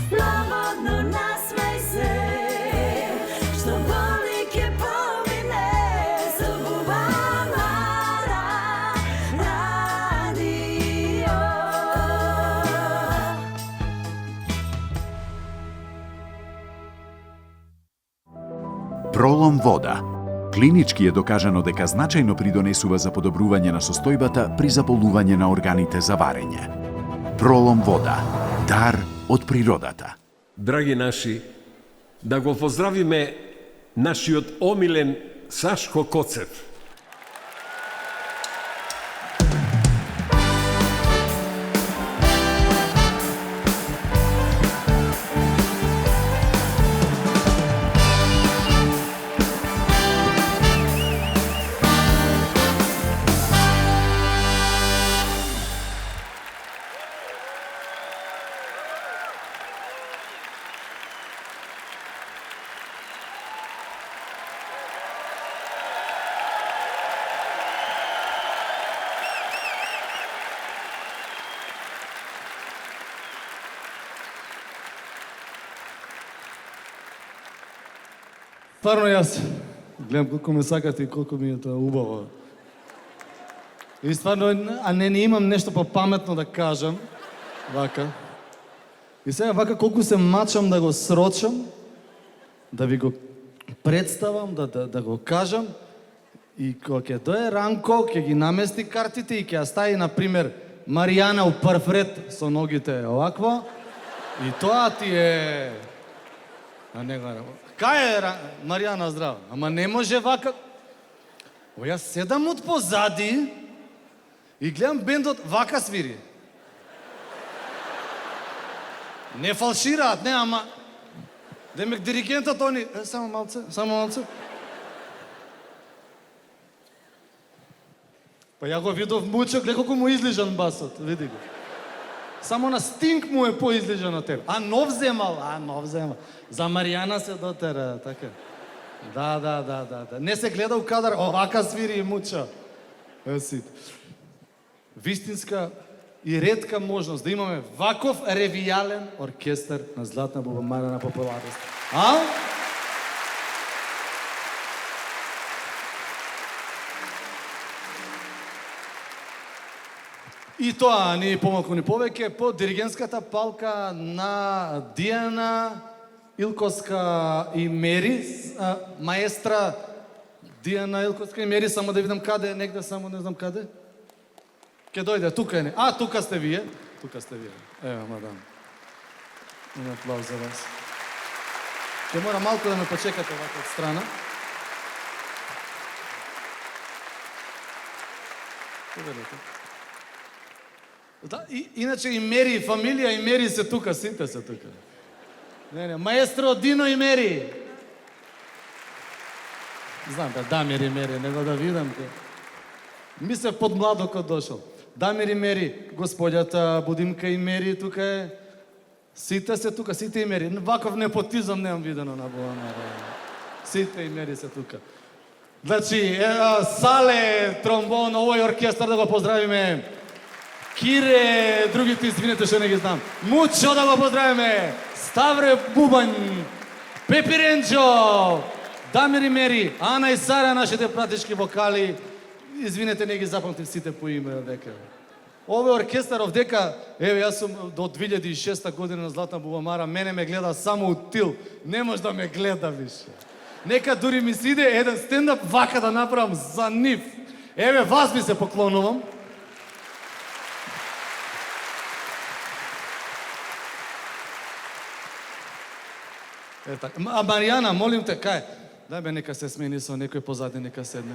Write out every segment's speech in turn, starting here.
Slobodno nasmej se, što boli ke pomine, Slobodna radio. Пролом вода. Клинички е докажано дека значајно придонесува за подобрување на состојбата при заболување на органите за варење. Пролом вода. Дар од природата. Драги наши, да го поздравиме нашиот омилен Сашко Коцев. Стварно јас гледам колку ме сакате и колку ми е тоа убаво. И стварно, не имам нешто попаметно да кажам, вака. И сега вака колку се мачам да го срочам, да ви го представам, да го кажам, и кога ќе дое Ранко, ќе ги намести картите и ќе ја стави, например, Маријана у прв ред со ногите овакво, и тоа ти е... А не гледам. Кај е Маријана, здраво? Ама не може вака... О, јас седам од позади и гледам бендот вака свири. Не фалшираат, не, ама... Демек диригентот они... Само малце, само малце. Па ја го видов мучок, гледа колку му излижан басот, види го. Само на Стинг му е поизлижан од тебе. А нов земал. За Маријана се дотера, така. Да. Не се гледа у кадар, овака свири и муча. Вистинска и ретка можност да имаме ваков ревијален оркестар на Златна бубамара на популарност. А? И тоа ни помалку ни повеќе по диригентската палка на Диана Илковска и Мери, маестра Диана Илковска и Мери, само да видам каде е, негде само не знам каде. Ке дојде, тука е. А, тука сте вие. Ево, мадам. Un аплауз за вас. Ке мора малку да ме почекате вака од страна. Повелете. Да, иначе и Мери, фамилија и Мери се тука, сите се тука. Не, маестро Дино и Мери. Знам, Дамир и Мери, него да видам. Ми се под младокот дошол. Дамир и Мери, господјата Будимка и Мери тука е. Сите се тука, сите и Мери. Ваков непотизам немам видено на Бубамара. Сите и Мери се тука. Значи, Сале, тромбон, овој оркестар да го поздравиме. Кире, другите извинете што не ги знам. Мучо да го поздравиме. Ставре Бубањ, Пепи Ренџо, Дамир и Мери, Ана и Сара, нашите пратички вокали. Извинете, не ги запамтив сите по име дека. Овој оркестар овдека, еве јас сум до 2006 година на Златна бубамара, мене ме гледа само у тил. Не може да ме гледа више. Нека дури ми се иде еден стендап вака да направам за нив. Еве вас ми се поклонувам. А Маријана, молим те, кај? Дај бе, нека се смени со некој позади, нека седне.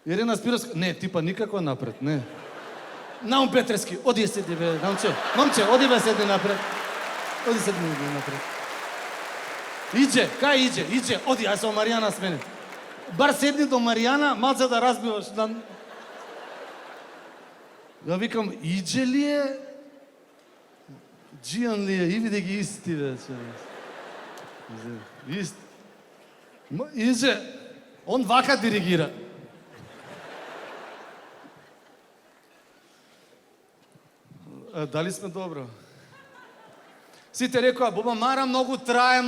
Ирина Спировска, не, типа никако напред, не. Наум Петрески, оди седи бе, момче, оди бе седни напред. Оди седни напред. Иđe, кај иđe, оди, ај со Маријана смени. Бар седни до Маријана, малце да разбиваш. Ja викам, иđe ли е? Джијан ли е? И види ги исти, бе. Исти. Иđe, он вака диригира. Дали сме добро? Сите рекоа, Буба Мара многу трае.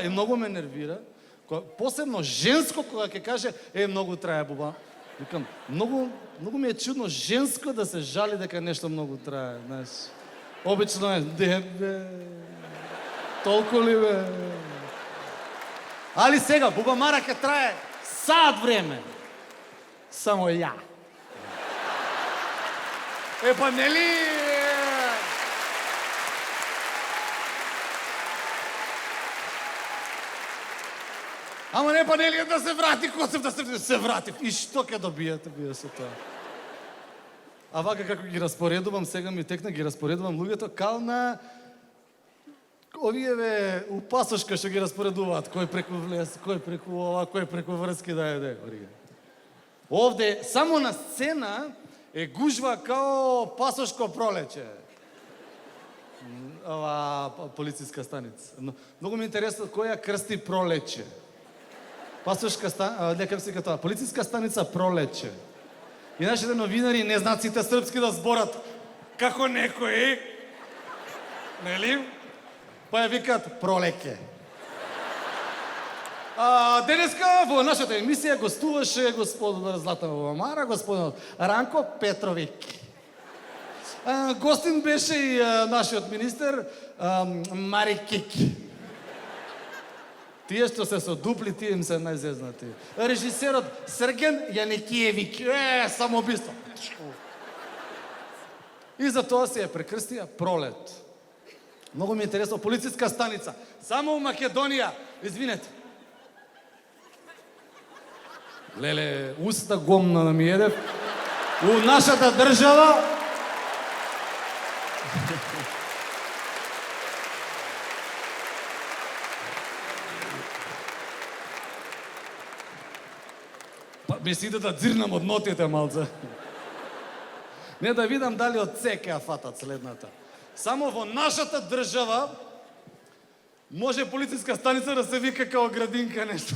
И многу ме нервира. Посебно женско кога ќе каже, многу трае, Буба. Викам, многу ми е чудно женско да се жали дека нешто многу трае, знаеш. Обично е, бе, толку ли бе? Али сега, Буба Мара ќе трае саат време. Само ја. Па нели? Ама не па нели да се врати Коцев, да се врати. И што ќе добиете бие со тоа? А вака како ги распоредувам, сега ми текна, ги распоредувам луѓето као на овие бе у пасошка што ги распоредуваат, кој преку влез, кој преку ова, кој преку врски да еде. Овде само на сцена е гужва као пасошко пролече. Ова полициска станица. Многу ми интересува која крсти пролече. Пасошка станица, некам се тоа, полициска станица пролече. И нашите новинари не знаат сите српски да зборат како некои, нели? Па ја викаат пролеке. Денеска во нашата емисија гостуваше господин Златан Мара, господин Ранко Петровик. Гостин беше и нашиот министер Мари Кики. Тие што се со дупли, тие им се најзезнати. Режисерот Срген Јаникиевик. Самоубиство. И за тоа се ја прекрстија Пролет. Многу ми е интересно, полициска станица. Само у Македонија, извинете. Леле, уста гомна на ми едев. У нашата држава ми си иде да дзирнам од нотите малце. Не да видам дали од се ќе ја фатат следната. Само во нашата држава може полициска станица да се вика као градинка нешто.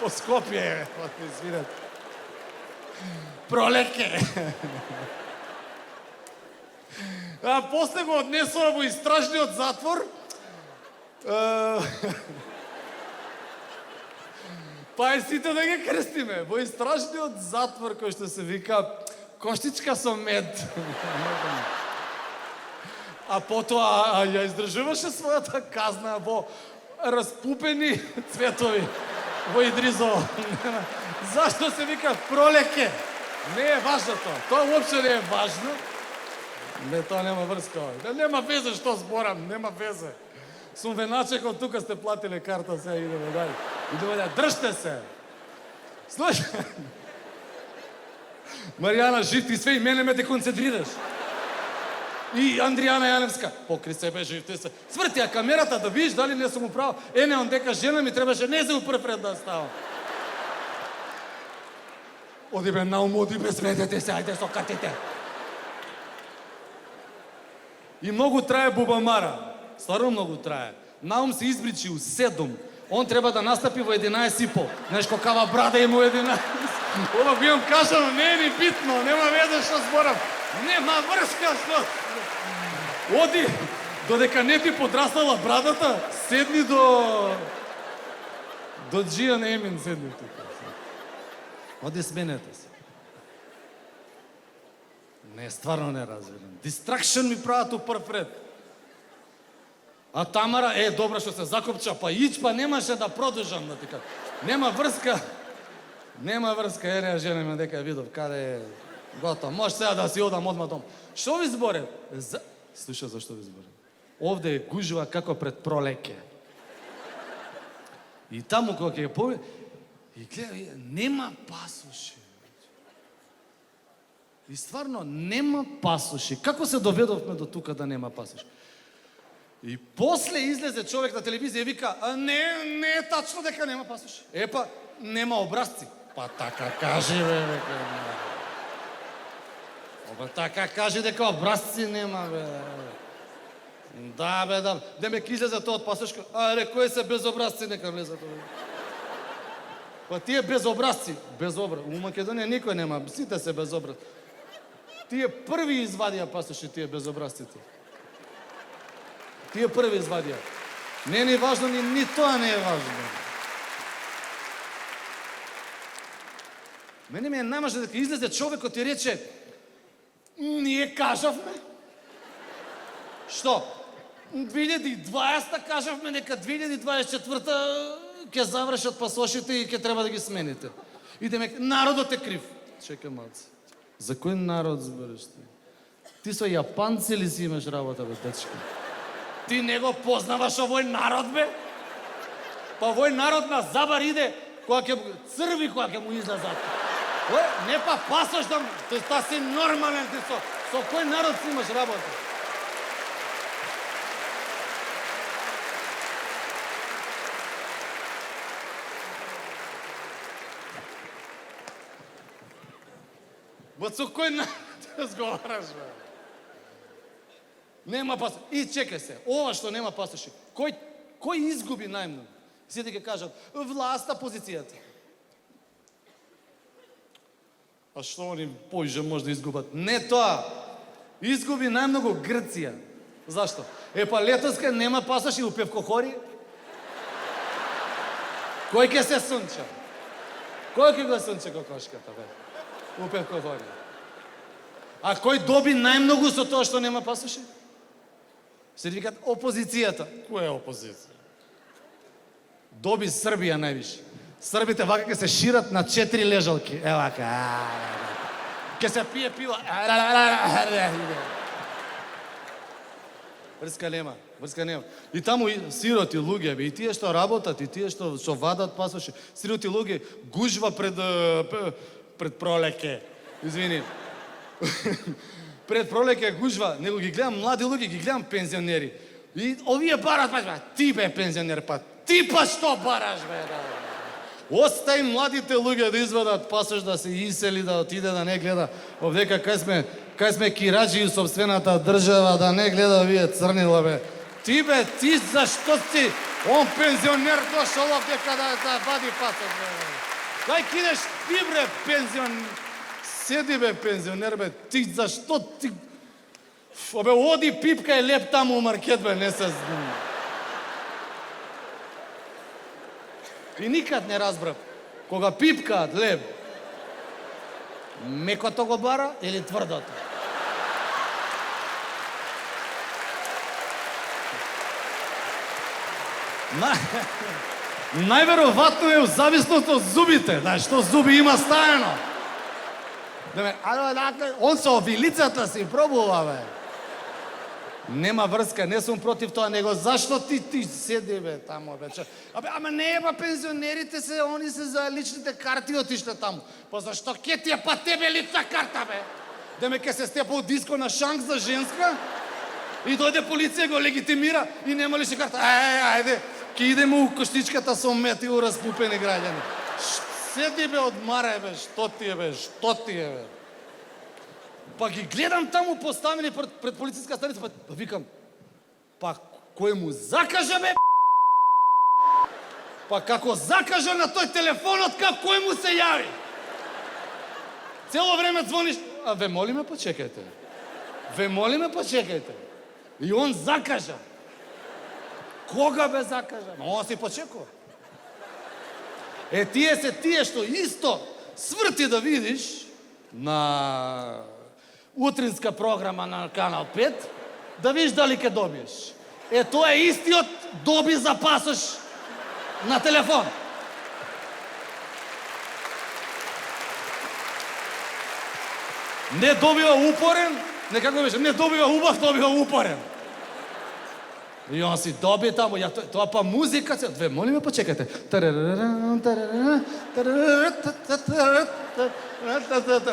По Скопје, извинете. Пролеке. А после го однесува во истражниот затвор. Па и сите да ги крстиме. Во истражниот затвор кој што се вика Коштичка со мед. А потоа ја издржуваше својата казна во распупени цветови во Идризово. Зашто се вика пролеке? Не е важно тоа. Тоа уопште не е важно. Не, тоа нема врска. Нема везе што зборам, нема везе. Сум ве начекал, тука сте платиле карта, сега идеме дали. Идеме дали. Држте се! Слушай! Маријана, жив ти све и мене ме те концентрираш. И Андријана Јаневска, покри себе, жив ти се. Сврти ја камерата да видиш дали не сум управо. Не, он дека жена ми требаше не за упрв ред да ставам. Оди бе наум, оди бе, сведете се, ајде со катите. И многу трае Буба Мара. Стварно многу трае. Наум се избричи у 7. Он треба да настапи во 11:30. Знаеш какава брада има у 11. Ова го имам кажано, не е ни битно, нема везе што зборам. Нема врска што. Оди, додека не ти подраснала брадата, седни до Джијан Емин, седни тука. Оди сменете се. Не, стварно не разбирам. Дистракшн ми прават у прв ред. А Тамара, добро што се закопча, па иќ, па немаше да продолжам, да ти кажам. Нема врска. Нема врска, неа жена ме дека видов, каде е готово. Може сега да си одам одма дом. Што ви зборев? Слуша, зашто ви зборев? Овде е гужва како пред пролеке. И таму кога ќе пове, и гледа, нема пасоши. И стварно, нема пасоши. Како се доведовме до тука да нема пасоши? И после излезе човек на телевизија и вика, не е тачно дека нема пасош. Епа, нема образци. Па така кажи, бе, века. Па така кажи дека образци нема, бе. Да, бе, да. Демек излезе тоа од пасошка. Кој се без образци, нека влезе тоа. Па тие без образци. Без образци. У Македонија никој нема, сите се без образци. Тие први извадија пасоши, тие безобразците. Тие први извадија. Не е важно, ни тоа не е важно. Мене ми е најмажно дека излезе човекот и рече, ние кажавме. Што? 2020 кажавме дека 2024 ќе завршат пасошите и ќе треба да ги смените. Идеме, народот е крив. Чекай малце. За кој народ збориш ти? Ти со јапанци ли си имаш работа, бе, дечко? Ти не го познаваш овој народ, бе? Па овој народ на забар иде кога ќе црви, кога ќе му излезат. Не па пасош да... Та си нормален ти со кој народ си имаш работа? Ба со кој народ разговараш, бе? Нема пасош. И чекай се, ова што нема пасоши, кој изгуби најмногу? Сите ќе кажат, власта, позицијата. А што они поиже може да изгубат? Не тоа. Изгуби најмногу Грција. Зашто? Па летоска нема пасоши у Певкохори. Кој ќе се сунча? Кој ќе го сунча кокошката, бе? У Певкохори. А кој доби најмногу со тоа што нема пасоши? Се викат опозицијата. Која е опозиција? Доби Србија највише. Србите вака ќе се шират на 4 лежалки. Вака. Ќе се пие пиво. Врска нема. И таму сироти луѓе, и тие што работат, и тие што вадат пасоши, сироти луѓе, гужва пред пролеќе. Извини. Пред пролеќе гужва, него ги гледам млади луѓе, ги гледам пензионери. И овие барат, па ти бе пензионер, па ти па што бараш, бе, да. Остај младите луѓе да извадат пасош, да се исели, да отиде, да не гледа овдека кај сме кираџи у собствената држава, да не гледа овие црнила, бе. Ти бе, ти зашто си? Он пензионер дошол овдека да вади пасош, бе. Кај кидеш ти, бре, пензионер? Седи, бе, пензионер, бе, ти зашто ти... Обе, оди пипка е леп таму у маркет, бе, не се... И никад не разбрав, кога пипкаат леб, мекото го бара или тврдото? Најверојатно е у зависност од зубите, знаеш, што зуби има стаено. Он со вилицата си пробува, бе. Нема врска, не сум против тоа, него зашто ти седи, бе, таму, бе. Ама не, ба, пензионерите се, они се за личните карти отишле таму. Па зашто ке ти е па тебе лична карта, бе? Деме ке се степа у диско на шанк за женска и дојде полиција го легитимира и нема лична карта. Ајде, ке идеме у коштичката со мет и у распупени граѓани. Седи, бе, одмаре, бе, што ти е, бе? Па ги гледам таму поставени пред полициска станица, па викам, па кој му закажа, бе, па како закажа на тој телефонот, кој му се јави? Цело време звониш, ве молиме, почекајте. И он закажа. Кога, бе, закажа? Он си почекува. Тие се тие што исто сврти да видиш на утринска програма на Канал 5, да видиш дали ќе добиеш. Тоа е истиот доби за пасош на телефон. Не добива упорен, некако беше, не добива убав, добива упорен. И он си доби таму, тоа па музика, ве молиме, почекајте.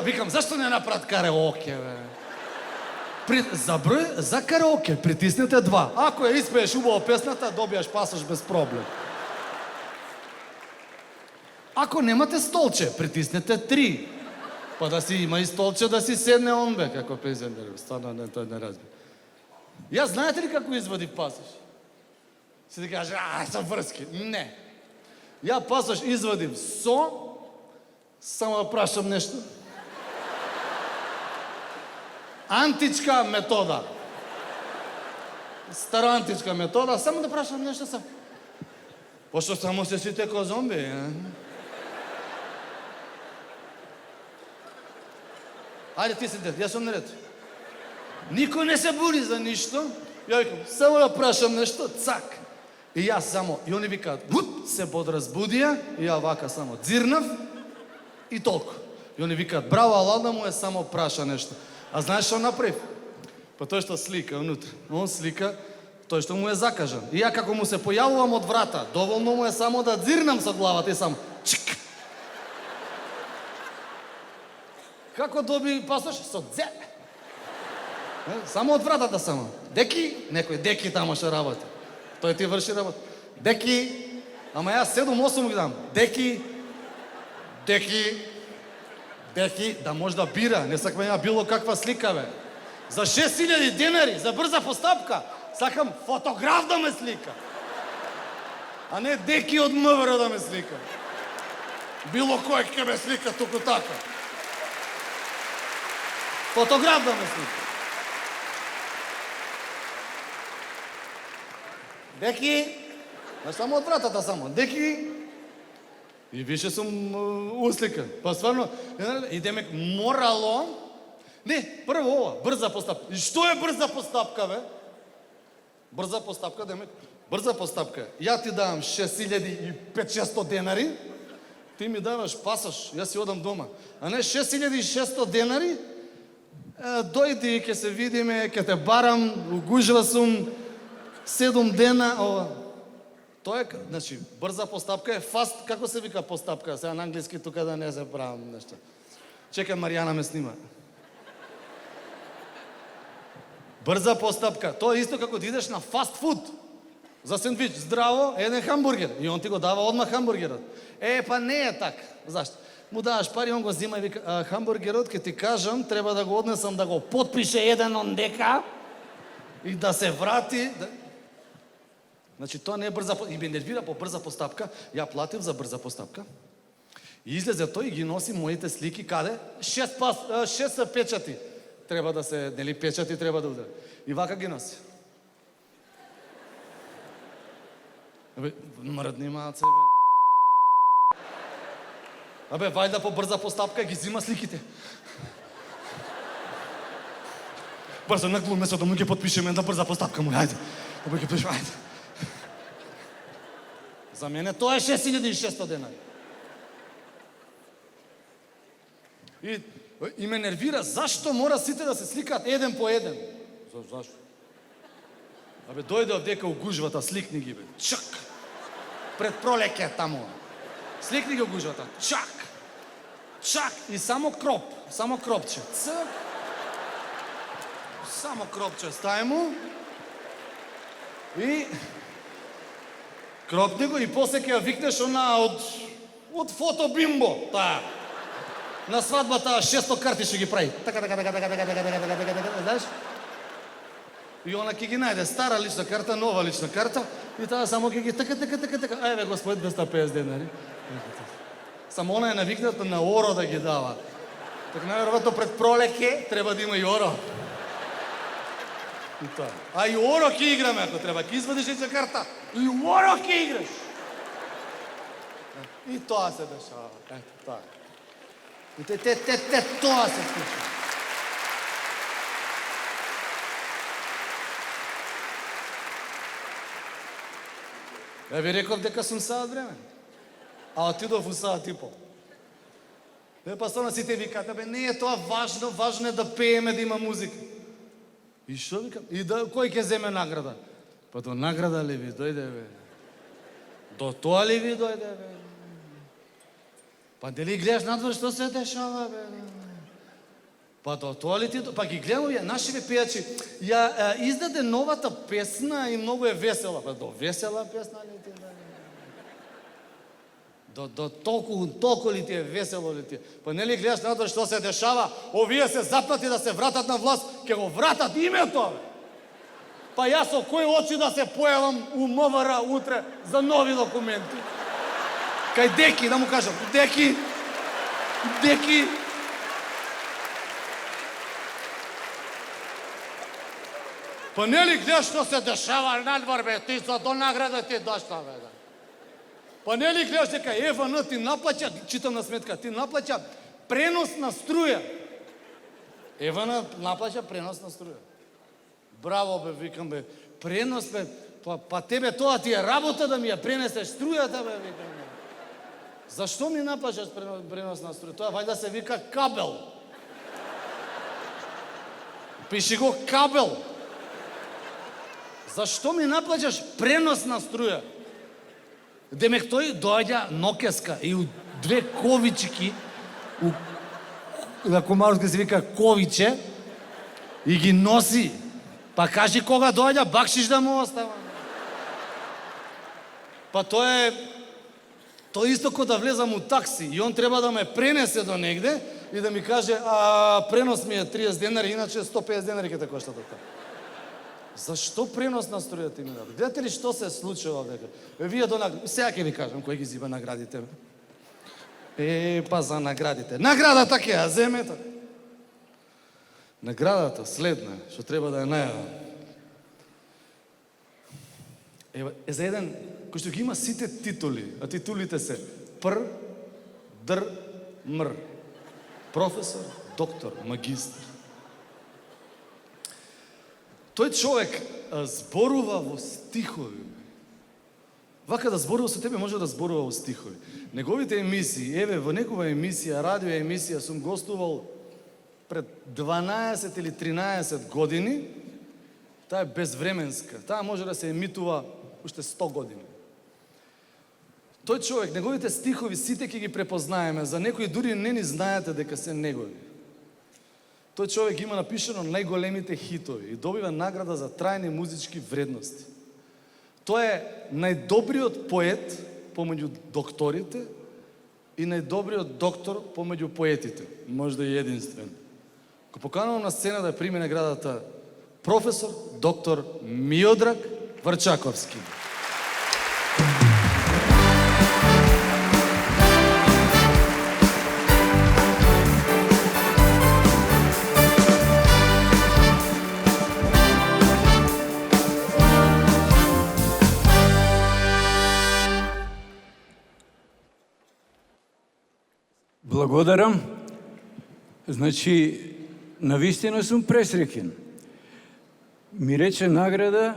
Викам, зашто не направат караоке, бе? За караоке притиснете 2. Ако ја испееш убаво песната, добијаш пасош без проблем. Ако немате столче, притиснете 3. Па да си има и столче да си седне он, бе, како пензионер. Стварно, тој не разбира. Јас знаете ли како извадив пасош? Си да каже, со врски. Не. Ја пасош извадив само да прашам нешто. античка метода. Староантичка метода, само да прашам нешто сам. Пошто само се сите ко зомби, а? Ајде ти си дед, јас сум наред. Никој не се буди за ништо. Ја викам, само да прашам нешто, цак. И јас само, и они викаат, се подразбудија, и ја вака само дзирнав, и толку. И они викаат, браво, Аладна му е само праша нешто. А знаеш што направив? Па тој што слика внутре. Он слика тој што му е закажан. И ја како му се појавувам од врата, доволно му е само да дзирнам со главата и само чик. Како доби пасош? Со дзе. Само од вратата само. Деки, некој деки тамо што работи. Тој ти врши работа. Деки, ама јас 7-8 ги дам. Деки, да може да бира. Не сакам ја било каква слика, бе. За 6000 денари, за брза постапка, сакам фотограф да ме слика. А не деки од МВР да ме слика. Било кој ќе ме слика туку така. Фотограф да ме слика. Деки, само од вратата само. Деки, и више сум усликан. Па стварно, идеме морало. Не, прво ова, брза постапка. И што е брза постапка, бе? Брза постапка, демек, брза постапка. Ја ти давам 6500 денари, ти ми даваш пасош, јас си одам дома. А не 6600 денари, дојди, ќе се видиме, ќе те барам, угужва сум, 7 дена, ова. Тоа е, значи, брза постапка е фаст, како се вика постапка? Сега на англиски тука да не се правам нешто. Чекам, Маријана ме снима. Брза постапка, тоа е исто како да идеш на фаст фуд. За сендвич, здраво, еден хамбургер. И он ти го дава одмah хамбургерот. Па не е така. Зашто? Му даваш пари, он го зима и вика, хамбургерот, ке ти кажам, треба да го однесам да го подпише еден ондека и да се врати. Значи, тоа не е брза постапка. И ме нервира по брза постапка. Ја платив за брза постапка. И излезе тој и ги носи моите слики каде? 6 печати. Треба да се, нели, печати треба да удари. И вака ги носи. Мрдни маце, бе. Абе, вајда по брза постапка ги зима сликите. Брзо, на глум место да му ги подпишеме на брза постапка му, ајде. Да му ги подпишеме, ајде. За мене тоа е 6600 денари. И ме нервира, зашто мора сите да се сликаат еден по еден? Зашто? Абе, дојде овдека у гужвата, сликни ги, бе. Чак! Пред пролеќе таму. Сликни ги у гужвата. Чак! Чак! И само кропче. Цак! Само кропче стави му. И кропни го и после ќе ја викнеш она од фото бимбо. Таа. На свадбата 600 карти ќе ги прави. Така, знаеш? И она ќе ги најде стара лична карта, нова лична карта и таа само ќе ги така. Ајде, Господ, 250 денари. Само она е навикната на оро да ги дава. Така најверојатно пред пролеќе треба да има и оро. И тоа. А и оро ќе играме ако треба. Ќе извадиш лична карта. И оро ќе играш. И тоа се дешава. Ето, тоа. И тоа се случи. Ја ви реков дека сум саат време. А отидов у саат и пол. Па стварно сите викаат, бе, не е тоа важно, важно е да пееме, да има музика. И што викам? И да, кој ќе земе награда? Па до награда ли ви дојде, бе? До тоа ли ви дојде, бе? Па дали гледаш надвор што се дешава, бе? Па до тоа ли ти... Па ги гледам ја, нашите пејачи, ја издаде новата песна и многу е весела. Па до весела песна ли ти, бе? До толку ли ти е весело ли ти? Па нели гледаш надвор што се дешава, овие се запнати да се вратат на власт, ќе го вратат името, бе. Па јас со кој очи да се појавам у МВР утре за нови документи? Кај Деки, да му кажам, Деки, Па нели гледаш што се дешава надвор, бе, ти за до награда ти дошла, бе. Да. Па нели гледаш дека ЕВН ти наплаќа, читам на сметка, ти наплаќа пренос на струја. ЕВН наплаќа пренос на струја. Браво, бе, викам, бе, пренос, бе, па тебе тоа ти е работа да ми ја пренесеш струјата, бе, викам, бе. Зашто ми наплаќаш пренос на струја? Тоа вајда се вика кабел. Пиши го кабел. Зашто ми наплаќаш пренос на струја? Демек тој доаѓа нокеска и у две ковички, на комарски се вика ковиче, и ги носи. Па кажи кога доаѓа, бакшиш да му остава. Па тоа исто ко да влезам у такси и он треба да ме пренесе до негде и да ми каже, пренос ми е 30 денари, иначе 150 денари ќе те кошта тоа. Зашто пренос на струја ти ми даде? Гледате ли што се случува дека? Вие сега ќе ви кажам кој ги зиба наградите. Па за наградите. Наградата ќе ја земете. Наградата следна, што треба да ја најавам. Е за еден кој што ги има сите титули, а титулите се Пр, Др, Мр. Професор, доктор, магистр. Тој човек зборува во стихови. Вака да зборува со тебе, може да зборува во стихови. Неговите емисии, еве, во некова емисија, радио емисија, сум гостувал пред 12 или 13 години. Таа е безвременска. Таа може да се емитува уште 100 години. Тој човек, неговите стихови, сите ќе ги препознаеме. За некои дури не ни знаете дека се негови. Тој човек има напишано најголемите хитови и добива награда за трајни музички вредности. Тој е најдобриот поет помеѓу докторите и најдобриот доктор помеѓу поетите. Може да е единствен. Го поканувам на сцена да прими наградата професор доктор Миодраг Врчаковски. Благодарам. Значи, навистина сум пресреќен. Ми рече награда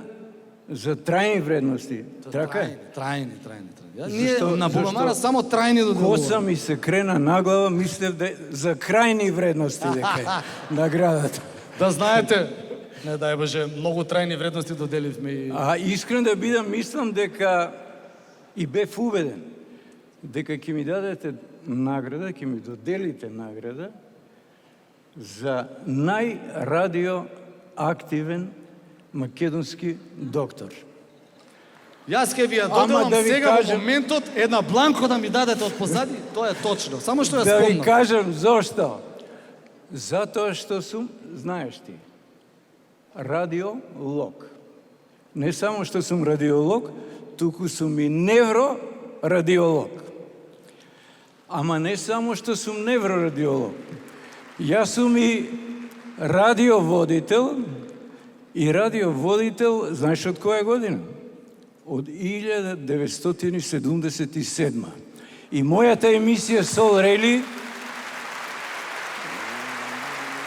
за трајни вредности. Така е? Трајни. Ние на Буломара само трајни доделуваме. Коса ми се крена наглава, мислев да за крајни вредности дека е наградата. Да знаете, не дај Боже, многу трајни вредности доделивме и... Искрен да бидам, мислам дека и бев убеден дека ќе ми дадете награда, ќе ми доделите награда за најрадиоактивен македонски доктор. Јас ќе ви ја доделам сега во моментот, една бланко да ми дадете од позади, тоа е точно. Само што ја Да ви спомнам. кажам зошто. Затоа што сум, знаеш ти, радиолог. Не само што сум радиолог, туку сум и неврорадиолог. Ама не само што сум неврорадиолог. Јас сум и радиоводител, знаеш од која година? Од 1977. И мојата емисија Сол Рели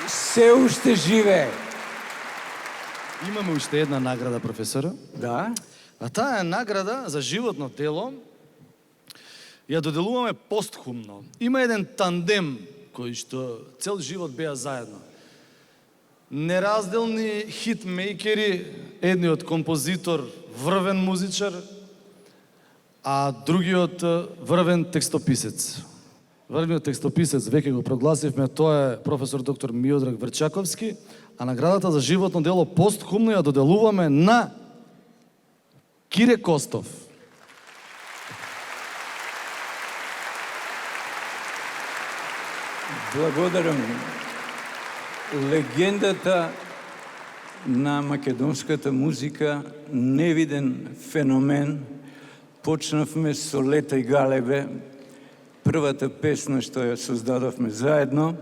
се уште живее. Имаме уште една награда, професора. Да? А таа е награда за животно дело. Ја доделуваме постхумно. Има еден тандем кој што цел живот беа заедно. Неразделни хитмейкери, едниот композитор, врвен музичар, а другиот врвен текстописец. Врвниот текстописец веќе го прогласивме, тоа е професор доктор Миодраг Врчаковски, а наградата за животно дело постхумно ја доделуваме на Кире Костов. Благодарам. Легендата на македонската музика, невиден феномен. Почнавме со Лета и Галебе, првата песна што ја создадовме заедно.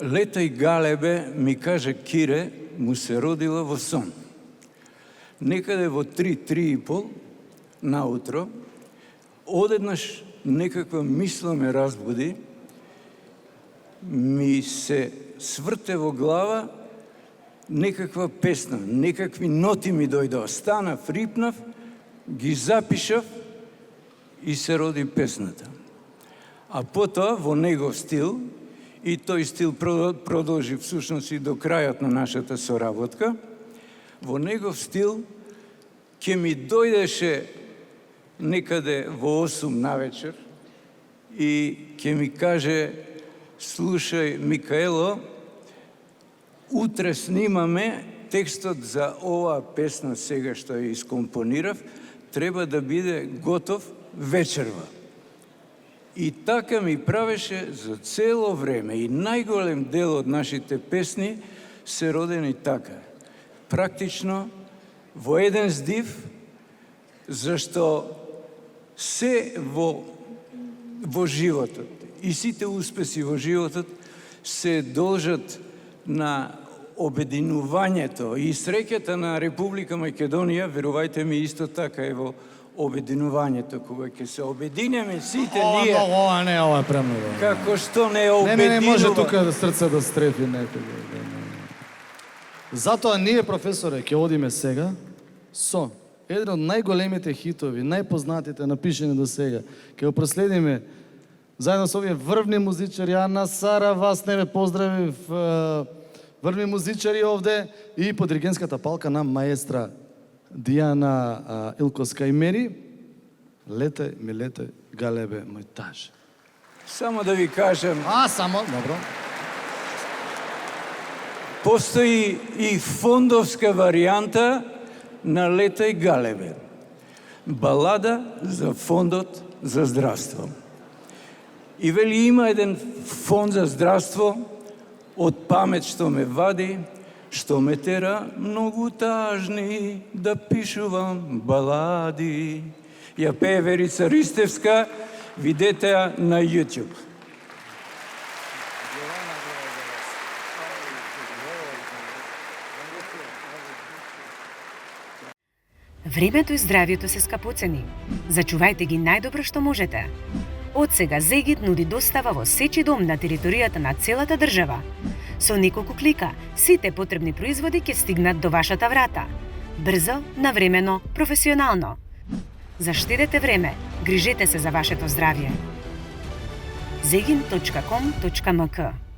Летај галебе, ми каже Кире, му се родила во сон. Некаде во 3:30 наутро, одеднаш некаква мисла ме разбуди, ми се сврте во глава некаква песна, некакви ноти ми дојдоа. Станав, рипнав, ги запишав и се роди песната. А потоа во негов стил, и тој стил продолжи всушност и до крајот на нашата соработка, во негов стил ќе ми дојдеше некаде во 8 навечер и ќе ми каже: слушај, Микаело, утре снимаме текстот за оваа песна сега што ја искомпонирав, треба да биде готов вечерва. И така ми правеше за цело време. И најголем дел од нашите песни се родени така. Практично во еден здив, зашто се во животот и сите успеси во животот се должат на обединувањето и среќата на Република Македонија, верувајте ми, исто така е во обединувањето, кога ќе се обединеме сите ние, Ова е премногу. како што не Не може обединува. тука да срце да стрефи некој. Затоа ние, професоре, ќе одиме сега со еден од најголемите хитови, најпознатите напишени до сега. Ќе го проследиме заедно со овие врвни музичари. Ана Сара, вас не ве поздравив, врвни музичари овде и по диригентската палка на маестра Дијана Илкос-Кајмери. Летај, ми летај, галебе, мој таж. Само да ви кажам, Само, добро. постои и фондовска варијанта на Летај галебе. Балада за фондот за здравство. И вели има еден фонд за здравство од памет што ме вади, што ме тера многу тажни да пишувам балади. Ја пее Верица Ристевска, видете ја на YouTube. Времето и здравието се скапоцени. Зачувајте ги најдобро што можете. Од сега Зегит нуди достава во сечи дом на територијата на целата држава. Со неколку клика, сите потребни производи ќе стигнат до вашата врата. Брзо, навремено, професионално. Заштедете време, грижете се за вашето здравје. zegin.com.mk